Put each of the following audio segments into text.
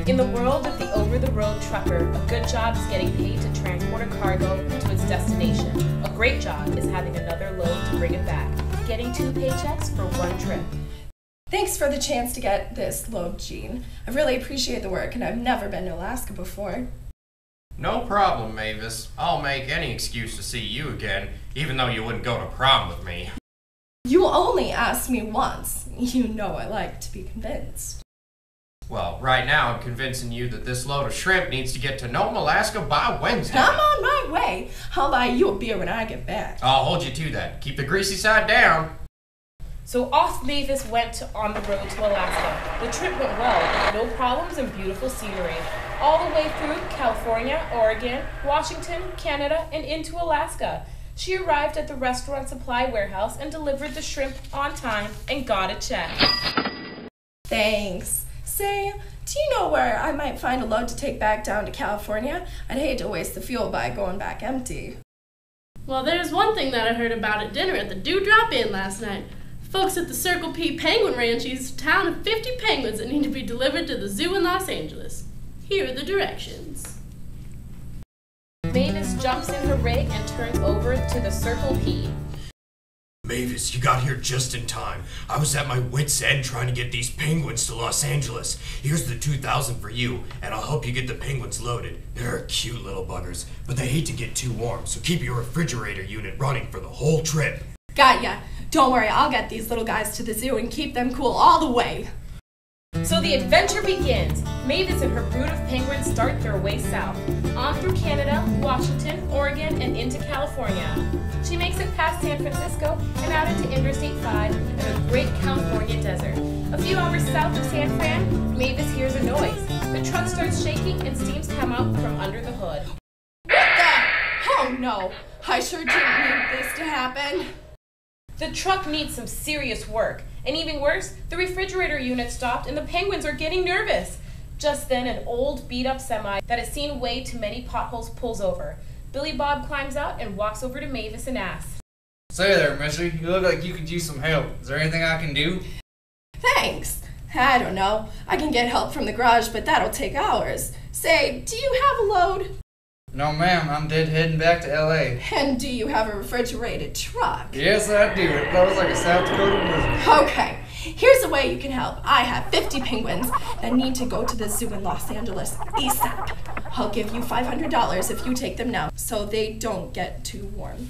In the world of the over-the-road trucker, a good job is getting paid to transport a cargo to its destination. A great job is having another load to bring it back, getting 2 paychecks for 1 trip. Thanks for the chance to get this load, Gene. I really appreciate the work, and I've never been to Alaska before. No problem, Mavis. I'll make any excuse to see you again, even though you wouldn't go to prom with me. You only asked me once. You know I like to be convinced. Well, right now I'm convincing you that this load of shrimp needs to get to Nome, Alaska by Wednesday. I'm on my way. I'll buy you a beer when I get back. I'll hold you to that. Keep the greasy side down. So off Mavis went on the road to Alaska. The trip went well, no problems and beautiful scenery. All the way through California, Oregon, Washington, Canada, and into Alaska. She arrived at the restaurant supply warehouse and delivered the shrimp on time and got a check. Thanks. Say, do you know where I might find a load to take back down to California? I'd hate to waste the fuel by going back empty. Well, there's one thing that I heard about at dinner at the Dewdrop Inn last night. Folks at the Circle P Penguin Ranch use a town of 50 penguins that need to be delivered to the zoo in Los Angeles. Here are the directions. Mavis jumps in her rig and turns over to the Circle P. Mavis, you got here just in time. I was at my wit's end trying to get these penguins to Los Angeles. Here's the $2,000 for you, and I'll help you get the penguins loaded. They're cute little buggers, but they hate to get too warm, so keep your refrigerator unit running for the whole trip. Got ya. Don't worry, I'll get these little guys to the zoo and keep them cool all the way. So the adventure begins. Mavis and her brood of penguins start their way south, on through Canada, Washington, Oregon, and into California. She makes it past San Francisco and out into Interstate 5 and the great California desert. A few hours south of San Fran, Mavis hears a noise. The truck starts shaking and steams come out from under the hood. What the? Oh no, I sure didn't need this to happen. The truck needs some serious work. And even worse, the refrigerator unit stopped and the penguins are getting nervous. Just then, an old beat-up semi that has seen way too many potholes pulls over. Billy Bob climbs out and walks over to Mavis and asks, Say there, mister. You look like you could use some help. Is there anything I can do? Thanks. I don't know. I can get help from the garage, but that'll take hours. Say, do you have a load? No, ma'am. I'm dead heading back to L.A. And do you have a refrigerated truck? Yes, I do. It blows like a South Dakota blizzard. Okay. Here's a way you can help. I have 50 penguins that need to go to the zoo in Los Angeles ASAP. I'll give you $500 if you take them now, so they don't get too warm.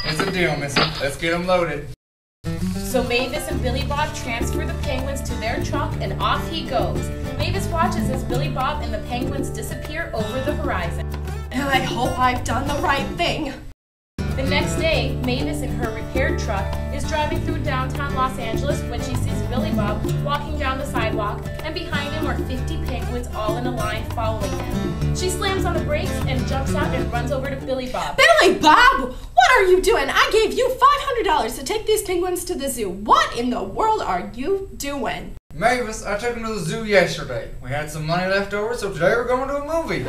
It's a deal, missy. Let's get them loaded. So Mavis and Billy Bob transfer the penguins to their truck and off he goes. Mavis watches as Billy Bob and the penguins disappear over the horizon. I hope I've done the right thing. The next day, Mavis in her repaired truck is driving through downtown Los Angeles when she sees Billy Bob walking down the sidewalk, and behind him are 50 penguins all in a line following him. She slams on the brakes and jumps out and runs over to Billy Bob. Billy Bob, what are you doing? I gave you $500 to take these penguins to the zoo. What in the world are you doing? Mavis, I took them to the zoo yesterday. We had some money left over, so today we're going to a movie.